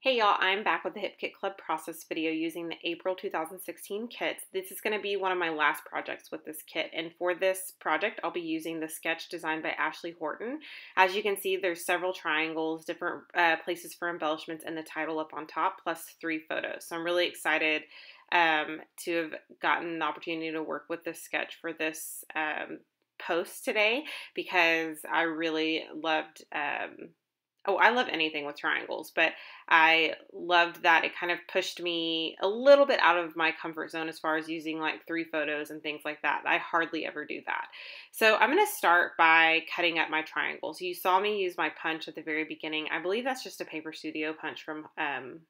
Hey y'all, I'm back with the Hip Kit Club process video using the April 2016 kits. This is going to be one of my last projects with this kit, and for this project I'll be using the sketch designed by Ashley Horton. As you can see, there's several triangles, different places for embellishments, and the title up on top, plus 3 photos. So I'm really excited to have gotten the opportunity to work with this sketch for this post today, because I really loved oh, I love anything with triangles, but I loved that it kind of pushed me a little bit out of my comfort zone as far as using like 3 photos and things like that. I hardly ever do that. So I'm going to start by cutting up my triangles. You saw me use my punch at the very beginning. I believe that's just a Paper Studio punch from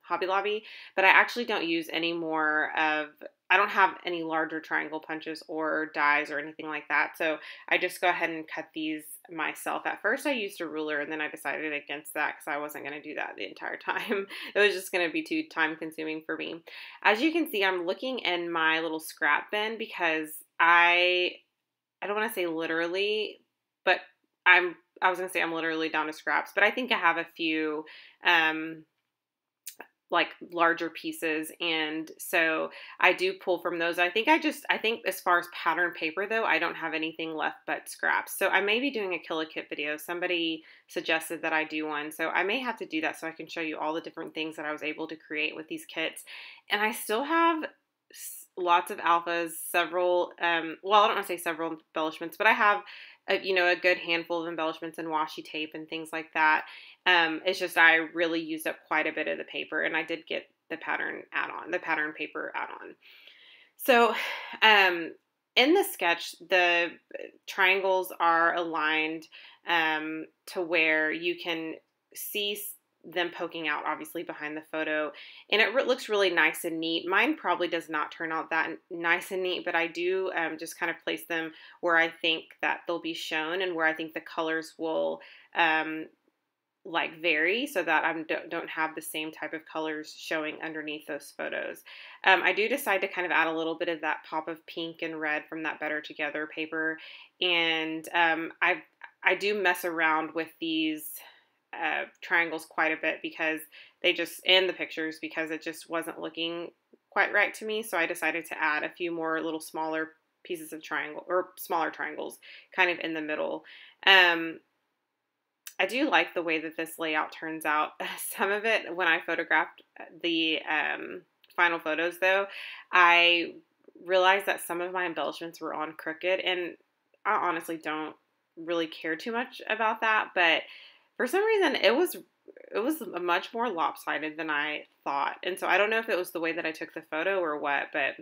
Hobby Lobby, but I actually don't use any more of, I don't have any larger triangle punches or dies or anything like that. So I just go ahead and cut these myself. At first I used a ruler, and then I decided against that because I wasn't going to do that the entire time. It was just going to be too time consuming for me. As you can see, I'm looking in my little scrap bin because I don't want to say literally, but I was going to say I'm literally down to scraps, but I think I have a few like larger pieces, and so I do pull from those. I think as far as pattern paper though, I don't have anything left but scraps. So I may be doing a Kill Kit video. Somebody suggested that I do one, so I may have to do that so I can show you all the different things that I was able to create with these kits. And I still have lots of alphas, several well, I don't want to say several embellishments, but I have a good handful of embellishments and washi tape and things like that. It's just I really used up quite a bit of the paper, and I did get the pattern add-on, the pattern paper add-on. So in the sketch, the triangles are aligned to where you can see them poking out, obviously, behind the photo, and it looks really nice and neat. Mine probably does not turn out that nice and neat, but I do just kind of place them where I think that they'll be shown and where I think the colors will like vary, so that I don't have the same type of colors showing underneath those photos. I do decide to kind of add a little bit of that pop of pink and red from that Better Together paper, and I do mess around with these triangles quite a bit because they just, in the pictures, because it just wasn't looking quite right to me. So I decided to add a few more little smaller pieces of triangle, or smaller triangles, kind of in the middle. I do like the way that this layout turns out. Some of it, when I photographed the final photos though, I realized that some of my embellishments were on crooked, and I honestly don't really care too much about that, but for some reason it was much more lopsided than I thought. And so I don't know if it was the way that I took the photo or what, but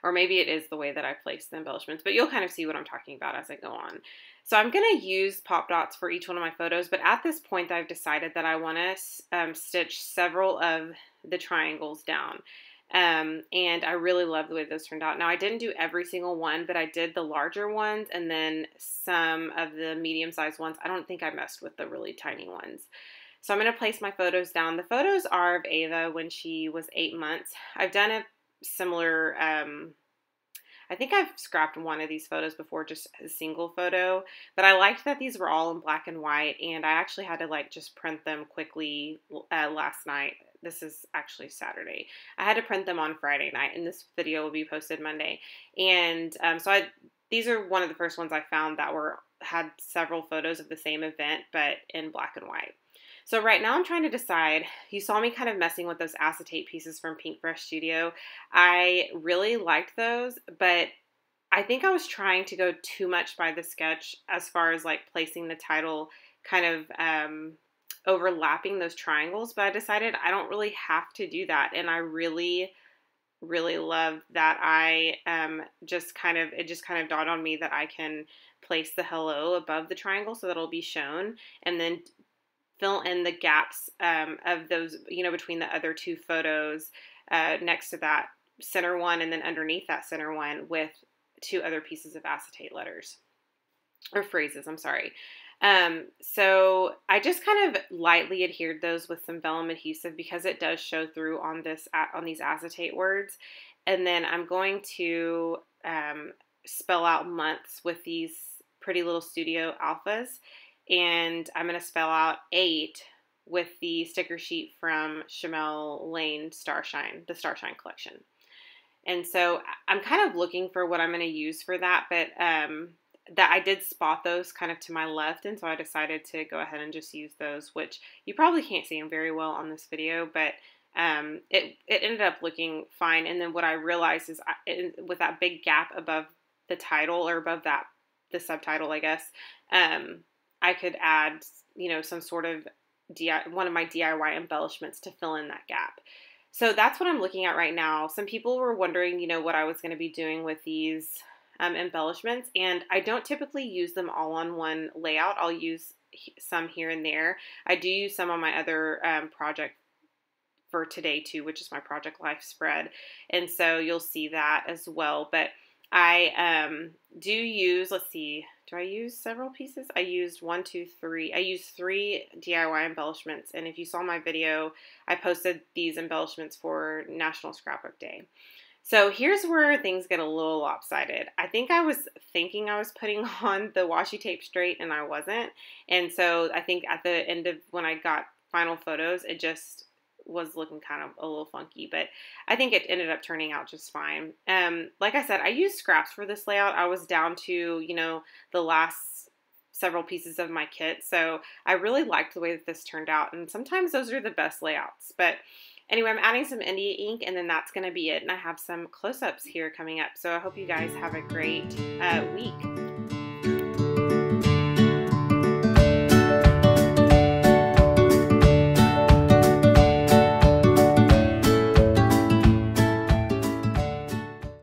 or maybe it is the way that I placed the embellishments, but you'll kind of see what I'm talking about as I go on. So I'm going to use pop dots for each one of my photos, but at this point I've decided that I want to stitch several of the triangles down. And I really love the way those turned out. Now, I didn't do every single one, but I did the larger ones and then some of the medium-sized ones. I don't think I messed with the really tiny ones. So I'm going to place my photos down. The photos are of Ava when she was 8 months. I've done a similar, I think I've scrapped one of these photos before, just a single photo, but I liked that these were all in black and white, and I actually had to like just print them quickly last night. This is actually Saturday. I had to print them on Friday night, and this video will be posted Monday. And so these are one of the first ones I found that had several photos of the same event, but in black and white. So right now I'm trying to decide. You saw me kind of messing with those acetate pieces from Pink Brush Studio. I really liked those, but I think I was trying to go too much by the sketch as far as like placing the title kind of overlapping those triangles, but I decided I don't really have to do that. And I really love that I it just kind of dawned on me that I can place the hello above the triangle so that it'll be shown, and then fill in the gaps of those, between the other 2 photos next to that center one, and then underneath that center one with 2 other pieces of acetate letters, or phrases, I'm sorry. So I just kind of lightly adhered those with some vellum adhesive because it does show through on these acetate words. And then I'm going to spell out months with these Pretty Little Studio alphas, and I'm going to spell out 8 with the sticker sheet from Shamel Lane Starshine, the Starshine collection. And so I'm kind of looking for what I'm going to use for that, but that I did spot those kind of to my left, and so I decided to go ahead and just use those, which you probably can't see them very well on this video, but it ended up looking fine. And then what I realized is with that big gap above the title, or above that, the subtitle, I guess, I could add, some sort of one of my DIY embellishments to fill in that gap. So that's what I'm looking at right now. Some people were wondering, what I was going to be doing with these embellishments, and I don't typically use them all on one layout. I'll use some here and there. I do use some on my other project for today too, which is my Project Life spread, and so you'll see that as well. But I do use, let's see, do I use several pieces? I used 1, 2, 3. I used 3 DIY embellishments, and if you saw my video, I posted these embellishments for National Scrapbook Day. So here's where things get a little lopsided. I think I was thinking I was putting on the washi tape straight, and I wasn't. And so I think at the end of when I got final photos, it just was looking kind of a little funky, but I think it ended up turning out just fine. Like I said, I used scraps for this layout. I was down to, the last several pieces of my kit, so I really liked the way that this turned out, and sometimes those are the best layouts. But anyway, I'm adding some India ink, and then that's going to be it, and I have some close-ups here coming up, so I hope you guys have a great week.